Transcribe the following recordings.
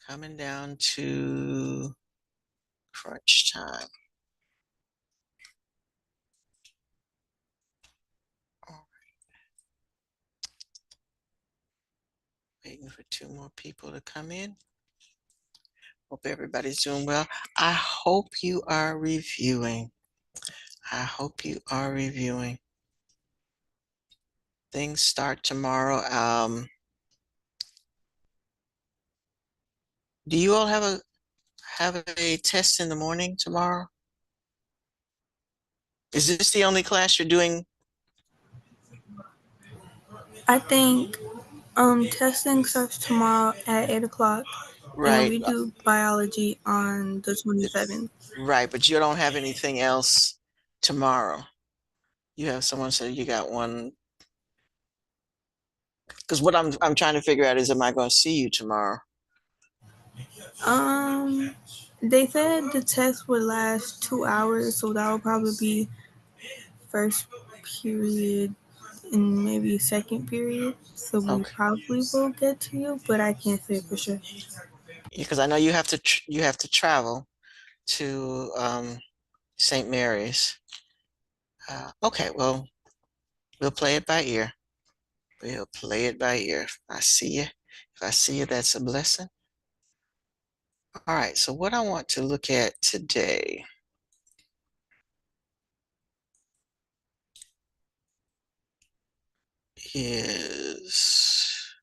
Coming down to crunch time. All right. Waiting for two more people to come in. Hope everybody's doing well. I hope you are reviewing. I hope you are reviewing. Things start tomorrow. Do you all have a test in the morning tomorrow? Is this the only class you're doing? I think testing starts tomorrow at 8 o'clock, and Right, we do biology on the 27th. right, but you don't have anything else tomorrow. You have someone said you got one. Because what I'm trying to figure out is, am I going to see you tomorrow? Um, they said the test would last 2 hours, so that will probably be first period and maybe second period. So we Okay, probably will get to you, but I can't say for sure. because I know you have to travel to St. Mary's. Okay, well, we'll play it by ear. We'll play it by ear. If I see you, that's a blessing. All right, so what I want to look at today is,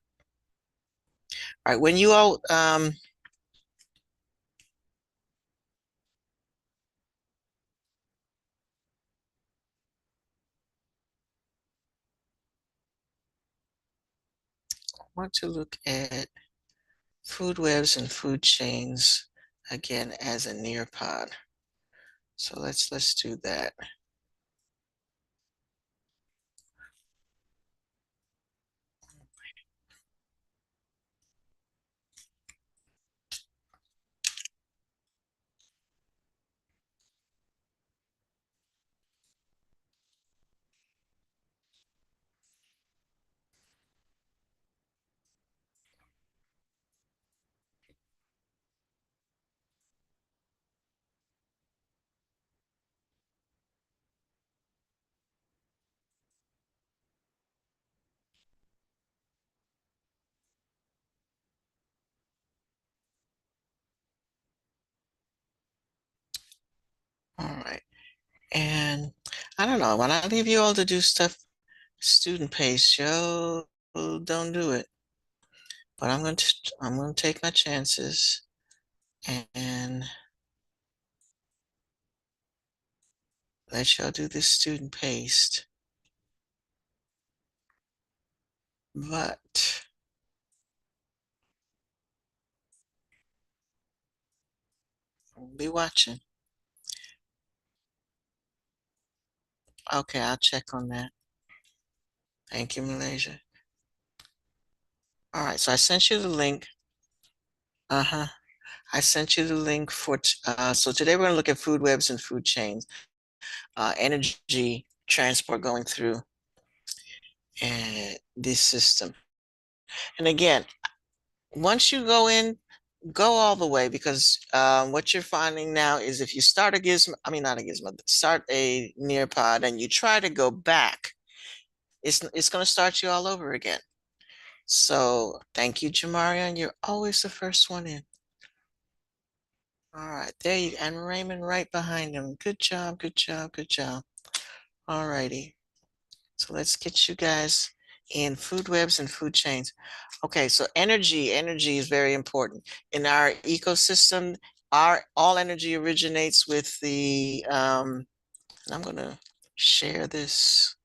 all right, when you all, I want to look at food webs and food chains again as a Nearpod. So let's do that. All right. And I don't know, when I leave you all to do stuff student pay show, don't do it. But I'm going to take my chances and let y'all do this student paste. But I'll be watching. Okay, I'll check on that. Thank you, Malaysia. All right, so I sent you the link. Uh-huh. I sent you the link for, so today we're going to look at food webs and food chains, energy transport going through this system. And again, once you go in, go all the way because what you're finding now is if you start a gizmo, I mean, not a gizmo, start a Nearpod and you try to go back, it's going to start you all over again. So thank you, Jamarian. You're always the first one in. All right, there you and Raymond right behind him. Good job, good job, good job. All righty. So let's get you guys in food webs and food chains. Okay, so energy is very important. In our ecosystem, our all energy originates with the, and I'm gonna share this.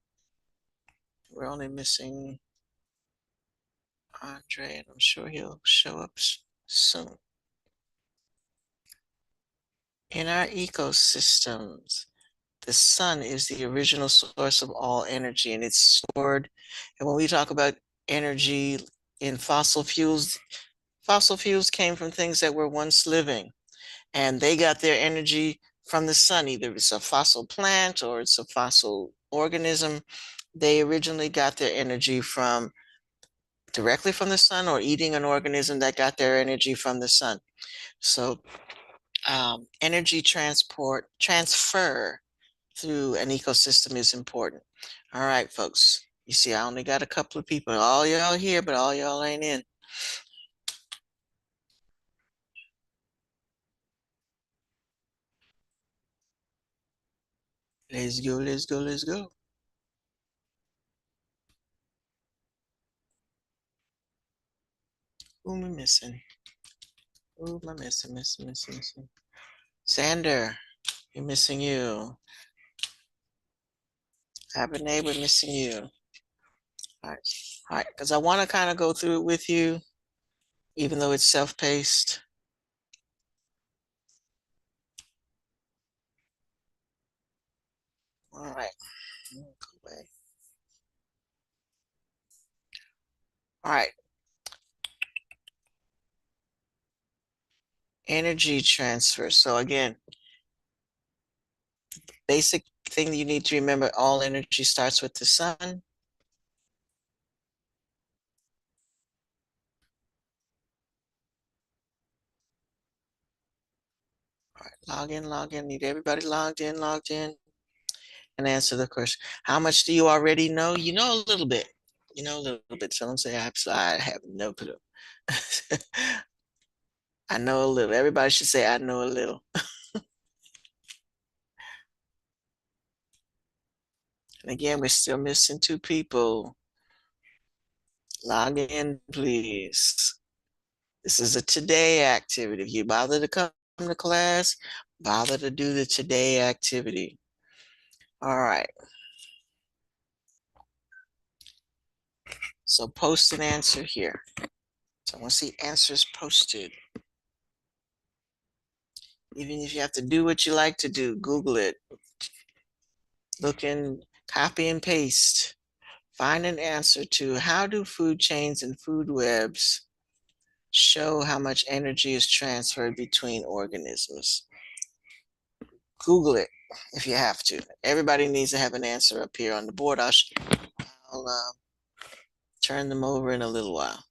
We're only missing Andre, and I'm sure he'll show up soon. In our ecosystems, the sun is the original source of all energy and it's stored. And when we talk about energy in fossil fuels came from things that were once living and they got their energy from the sun. Either it's a fossil plant or it's a fossil organism. They originally got their energy from directly from the sun or eating an organism that got their energy from the sun. So energy transfer through an ecosystem is important. All right, folks. You see, I only got a couple of people. All y'all here, but all y'all ain't in. Let's go, let's go, let's go. Who am I missing? Who am I missing? Xander, you're missing you. Have a neighbor missing you. All right, because I want to kind of go through it with you, even though it's self-paced. All right, go back. All right, energy transfer. So again, basic thing you need to remember, all energy starts with the sun. All right, log in. Need everybody logged in, and answer the question. How much do you already know? You know a little bit. You know a little bit. So don't say I have no clue. I know a little. Everybody should say I know a little. And again, we're still missing two people. Log in, please. This is a today activity. If you bother to come to class, bother to do the today activity. All right. So post an answer here. So I want to see answers posted. Even if you have to do what you like to do, Google it. Look in, copy and paste. Find an answer to how do food chains and food webs show how much energy is transferred between organisms? Google it if you have to. Everybody needs to have an answer up here on the board. I'll turn them over in a little while.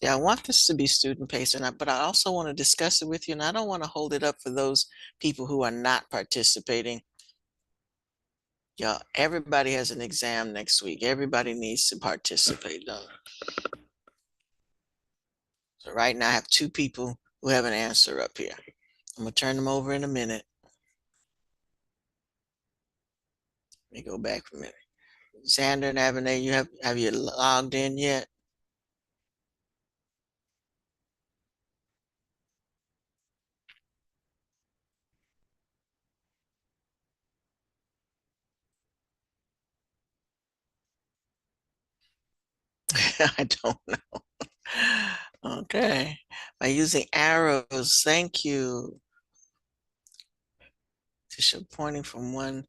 Yeah, I want this to be student-paced, but I also want to discuss it with you, and I don't want to hold it up for those people who are not participating. Yeah, everybody has an exam next week. Everybody needs to participate. So right now I have two people who have an answer up here. I'm gonna turn them over in a minute. Let me go back for a minute. Xander and Avonay, have you logged in yet? I don't know. Okay. By using arrows, thank you. To show pointing from one.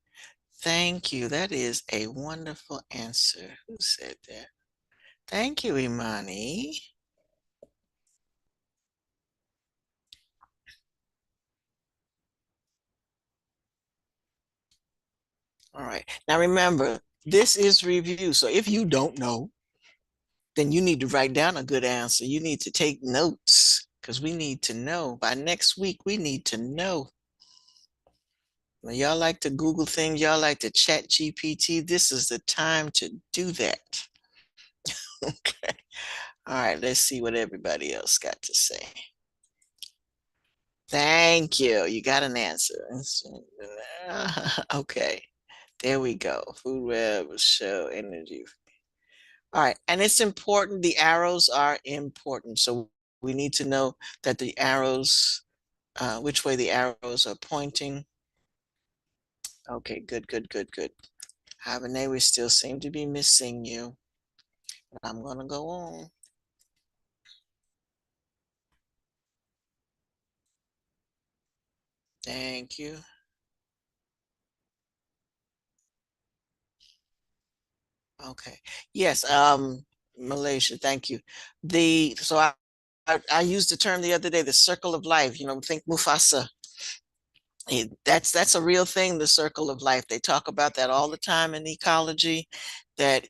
Thank you. That is a wonderful answer. Who said that? Thank you, Imani. All right. Now remember, this is review. So if you don't know, then you need to write down a good answer. You need to take notes because we need to know. By next week, we need to know. When y'all like to Google things, y'all like to chat GPT, this is the time to do that. Okay. All right, let's see what everybody else got to say. Thank you. You got an answer. Okay. There we go. Food web show energy. All right. And it's important. The arrows are important. So we need to know that the arrows, which way the arrows are pointing. Okay, good, good, good, good. Havane, we still seem to be missing you. I'm gonna go on. Thank you. Okay. Yes, Malaysia, thank you. So I I used the term the other day, the circle of life. Think Mufasa. That's a real thing, the circle of life. They talk about that all the time in ecology, that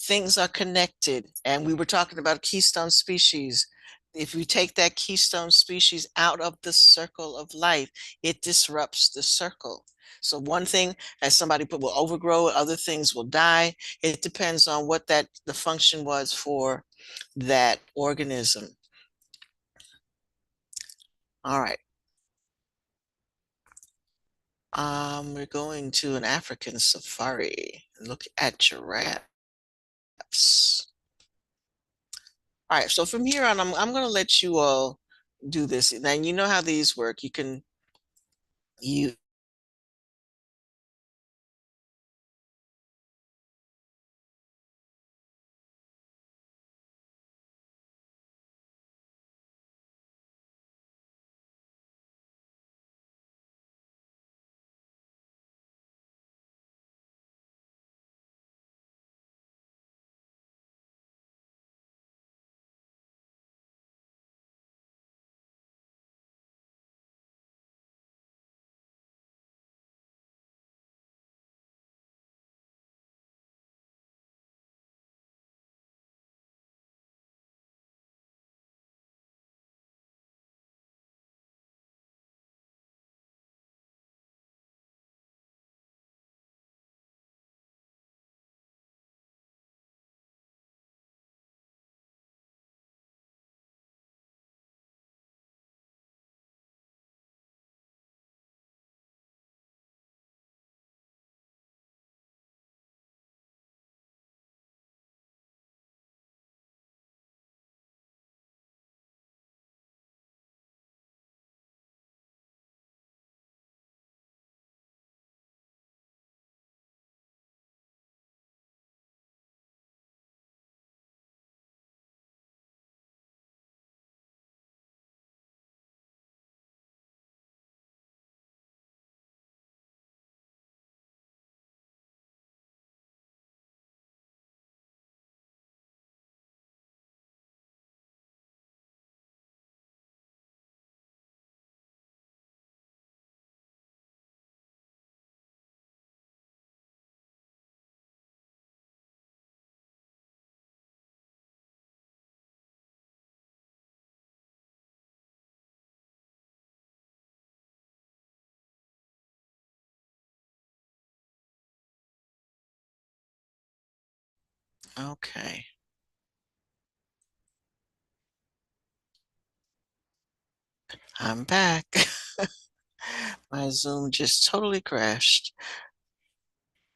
things are connected. And we were talking about keystone species. If you take that keystone species out of the circle of life, it disrupts the circle. So one thing, as somebody put, will overgrow, other things will die. It depends on what the function was for that organism. All right. We're going to an African safari. Look at giraffes. All right, so from here on, I'm going to let you all do this. Now you know how these work. You okay? I'm back. My Zoom just totally crashed.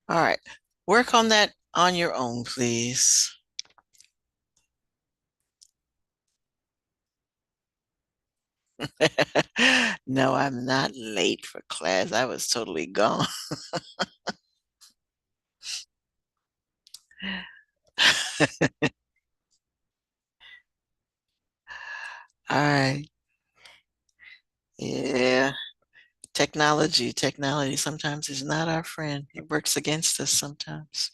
All right, work on that on your own, please. No, I'm not late for class. I was totally gone. All right. Yeah. Technology sometimes is not our friend. It works against us sometimes.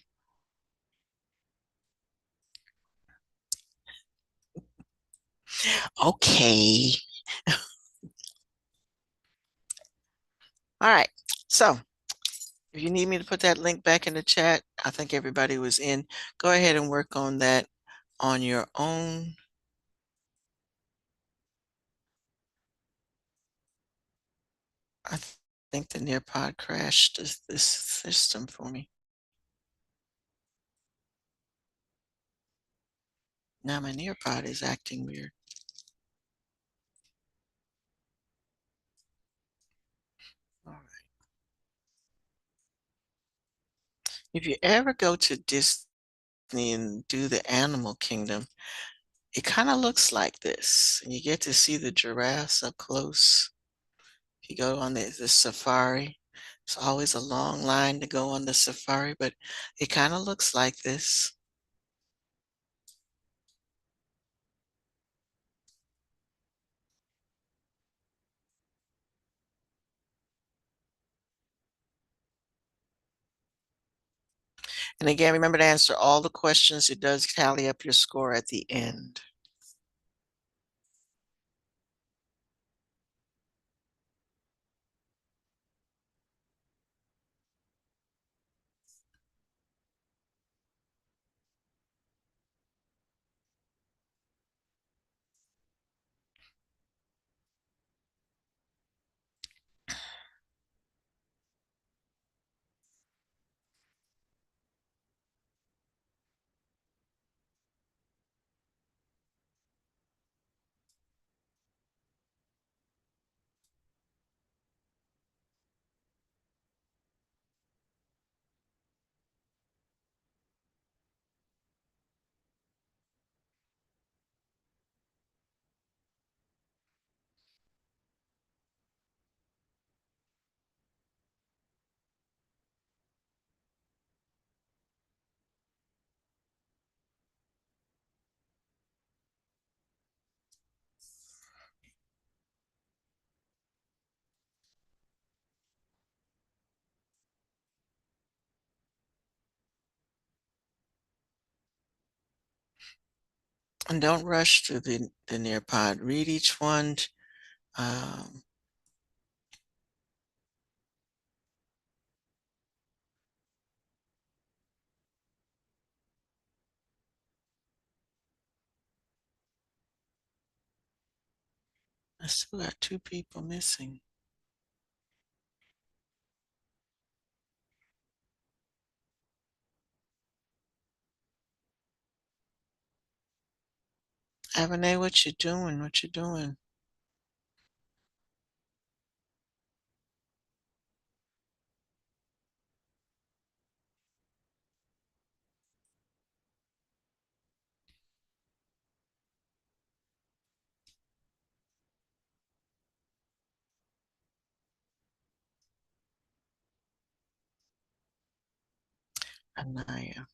Okay. All right. So if you need me to put that link back in the chat, I think everybody was in. Go ahead and work on that on your own. I think the Nearpod crashed this system for me. Now my Nearpod is acting weird. All right. If you ever go to Disney and do the Animal Kingdom, it kind of looks like this. And you get to see the giraffes up close. If you go on the safari, it's always a long line to go on the safari, but it kind of looks like this. And again, remember to answer all the questions. It does tally up your score at the end. And don't rush through the Nearpod. Read each one. Um, I still got two people missing. Avonay, what you doing? What you doing? Anaya.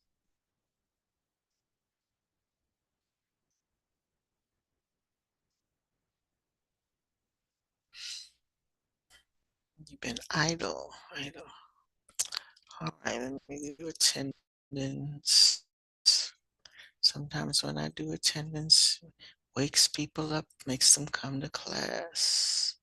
You've been idle, idle. All right, let me do attendance. Sometimes when I do attendance, wakes people up, makes them come to class.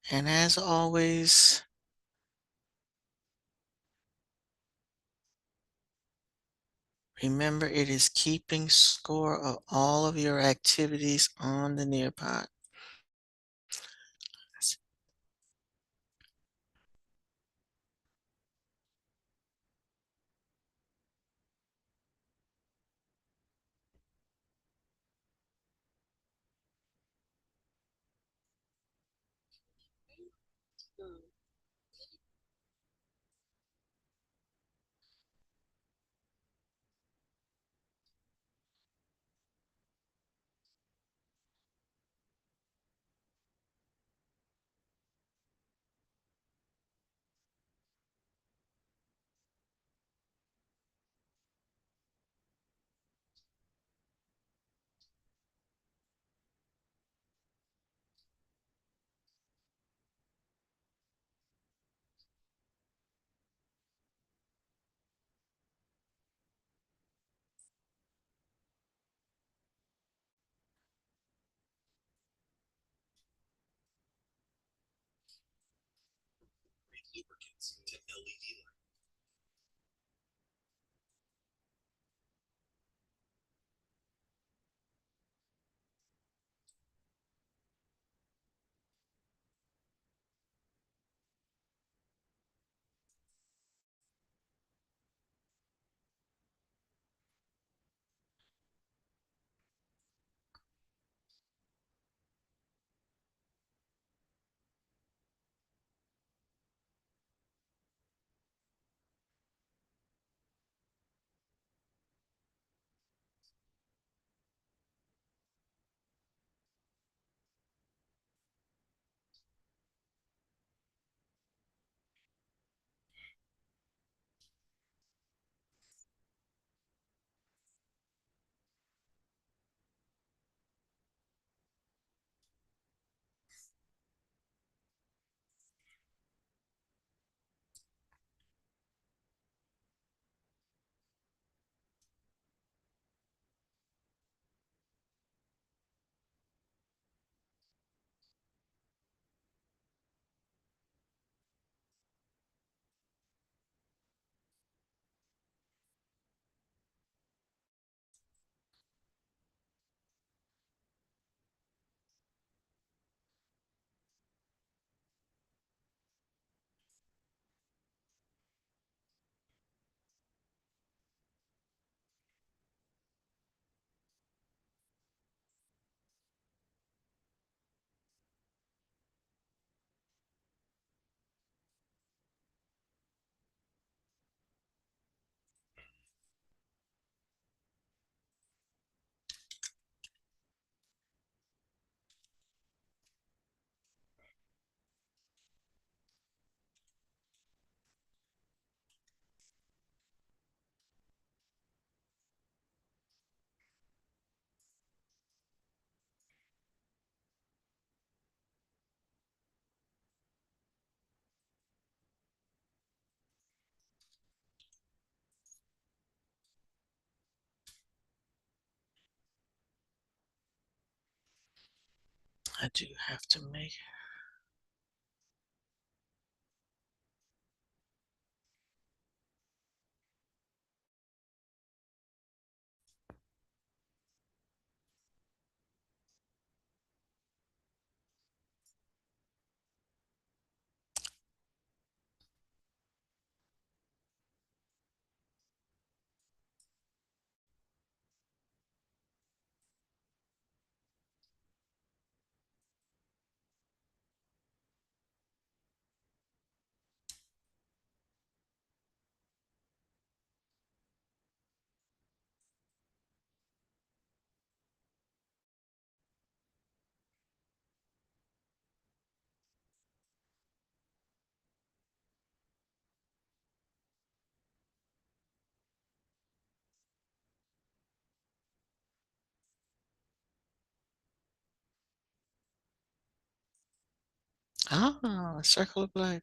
And as always, remember it is keeping score of all of your activities on the Nearpod. I do have to make. Ah, circle of life.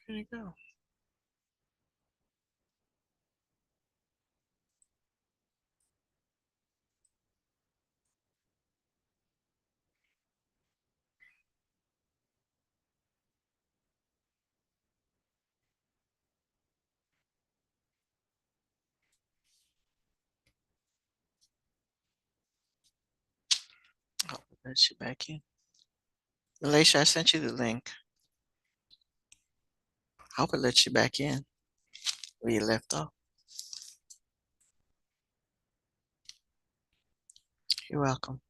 Where'd it go? Oh, let you back in. Malaysia, I sent you the link. I hope it lets you back in where you left off. You're welcome.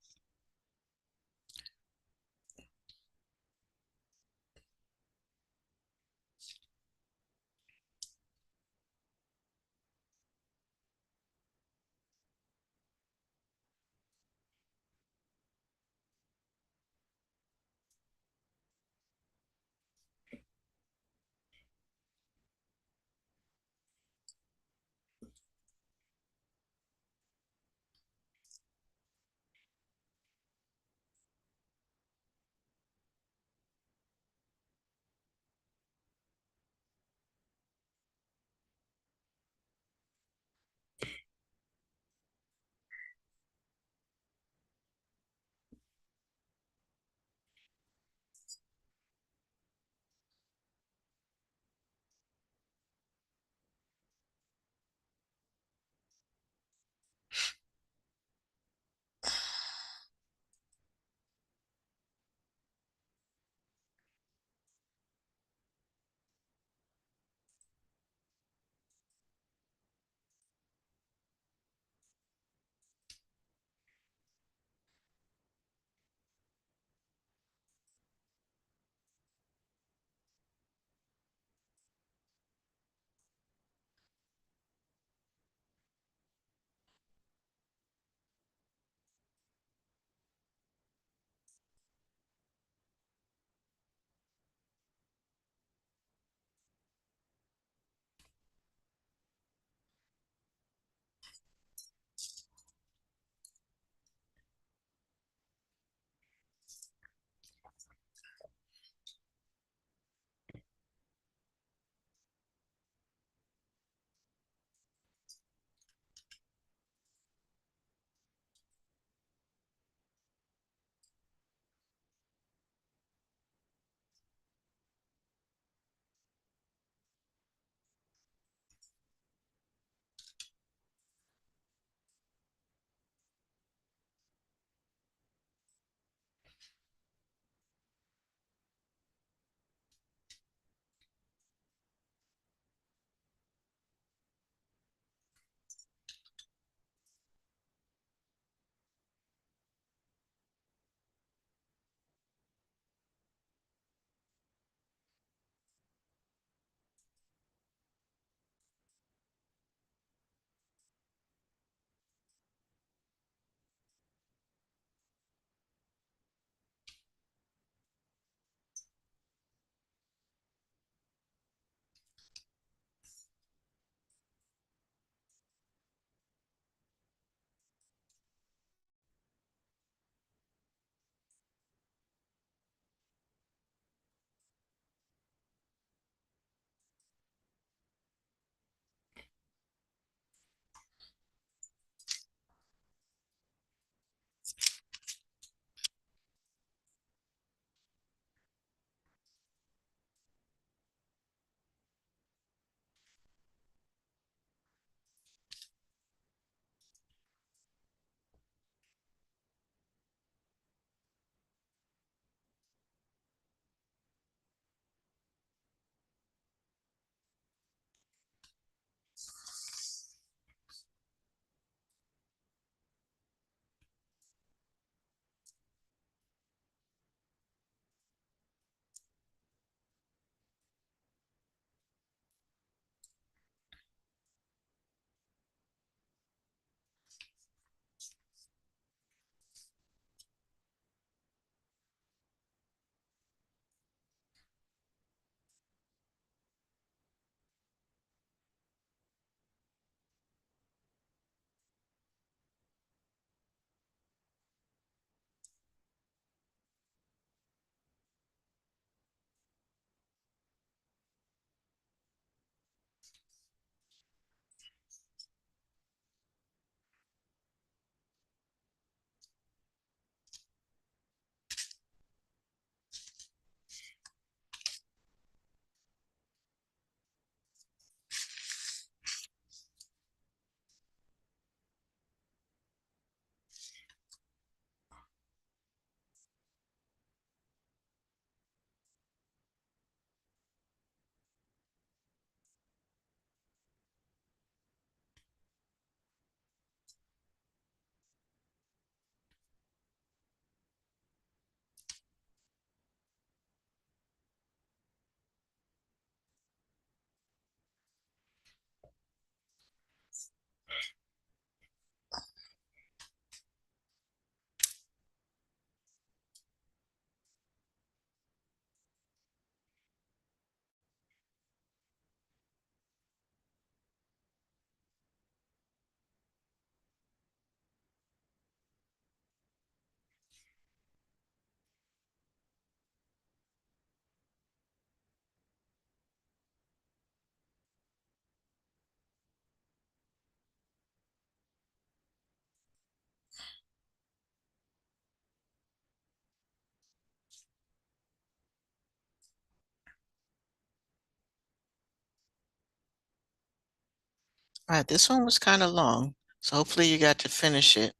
All right, this one was kind of long, so hopefully you got to finish it.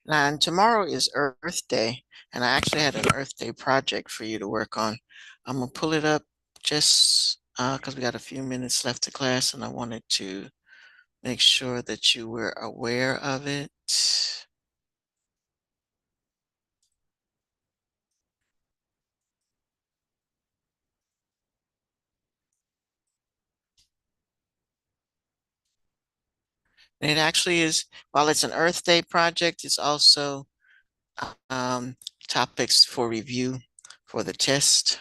Now, and tomorrow is Earth Day, and I actually had an Earth Day project for you to work on. I'm gonna pull it up just because we got a few minutes left to class, and I wanted to make sure that you were aware of it. And it actually is, while it's an Earth Day project, it's also um, topics for review for the test.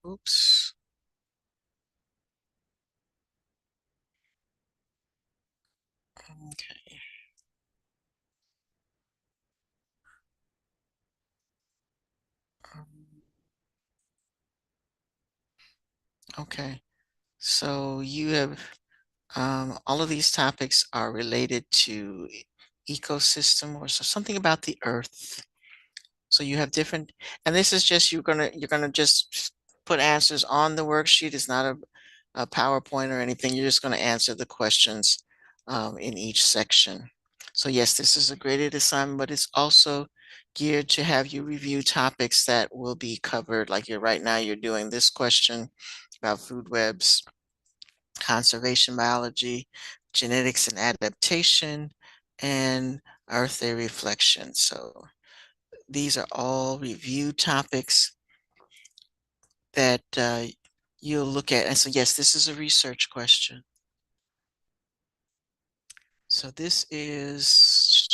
Oops. Okay. Um, Okay. So you have all of these topics are related to ecosystem or so something about the earth. So you have different, and this is just you're gonna just put answers on the worksheet. It's not a PowerPoint or anything. You're just gonna answer the questions in each section. So yes, this is a graded assignment, but it's also geared to have you review topics that will be covered. Like you're right now, you're doing this question about food webs, conservation biology, genetics and adaptation, and Earth Day reflection. So these are all review topics that you'll look at. And so, yes, this is a research question. So this is,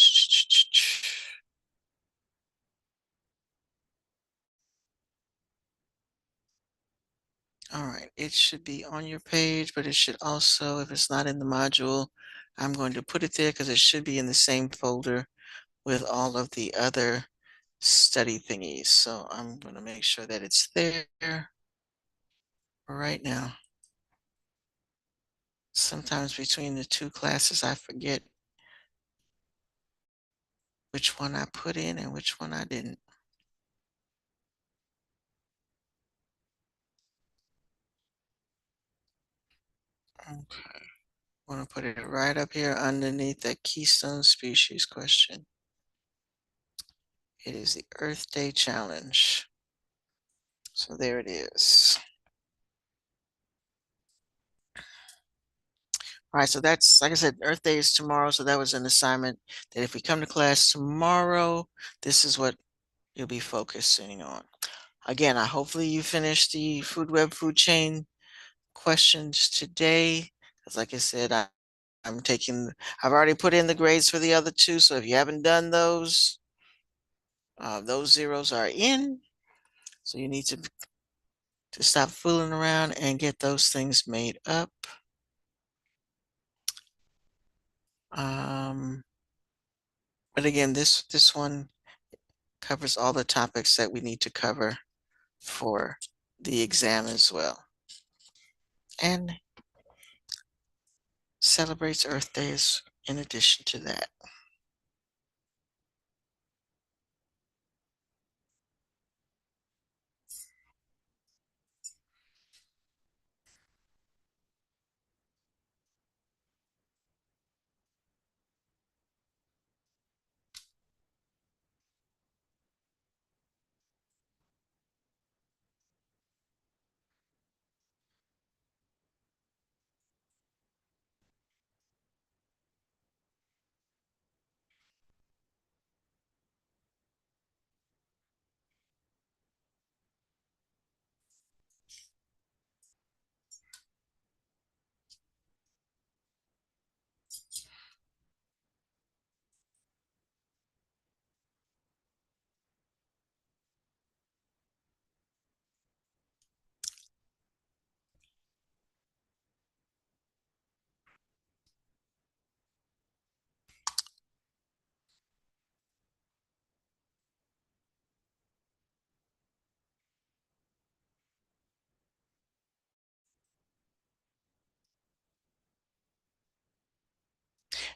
all right, it should be on your page, but it should also, if it's not in the module, I'm going to put it there because it should be in the same folder with all of the other study thingies. So I'm going to make sure that it's there right now. Sometimes between the two classes, I forget which one I put in and which one I didn't. Okay, I'm going to put it right up here underneath that Keystone Species question. It is the Earth Day Challenge. So there it is. All right, so that's, like I said, Earth Day is tomorrow. So that was an assignment that if we come to class tomorrow, this is what you'll be focusing on. Again, I hopefully you finish the food web food chain questions today. Because like I said, I've already put in the grades for the other two. So if you haven't done those zeros are in. So you need to stop fooling around and get those things made up. Um, but again, this one covers all the topics that we need to cover for the exam as well. And celebrates Earth Days in addition to that.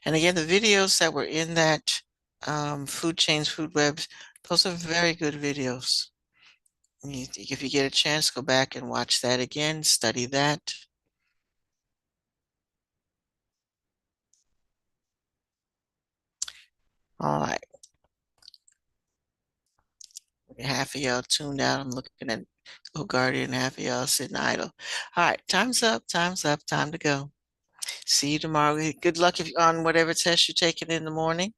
And again, the videos that were in that Food Chains, Food Webs, those are very good videos. If you get a chance, go back and watch that again, study that. All right. Half of y'all tuned out. I'm looking at Go Guardian, half of y'all sitting idle. All right, time's up, time's up, time to go. See you tomorrow. Good luck on whatever test you're taking in the morning.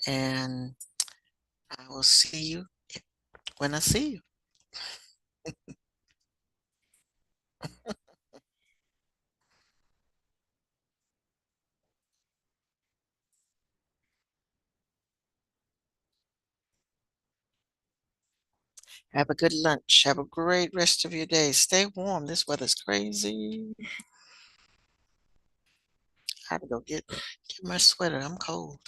And I will see you when I see you. Have a good lunch. Have a great rest of your day. Stay warm. This weather's crazy. I have to go get my sweater. I'm cold.